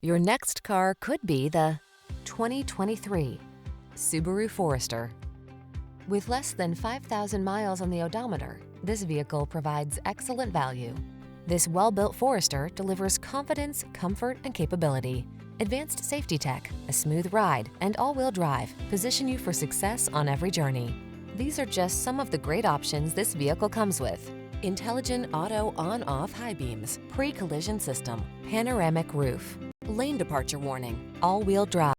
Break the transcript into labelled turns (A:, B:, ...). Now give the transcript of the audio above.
A: Your next car could be the 2023 Subaru Forester. With less than 5,000 miles on the odometer, this vehicle provides excellent value. This well-built Forester delivers confidence, comfort, and capability. Advanced safety tech, a smooth ride, and all-wheel drive position you for success on every journey. These are just some of the great options this vehicle comes with: intelligent auto on-off high beams, pre-collision system, panoramic roof, lane departure warning, all-wheel drive.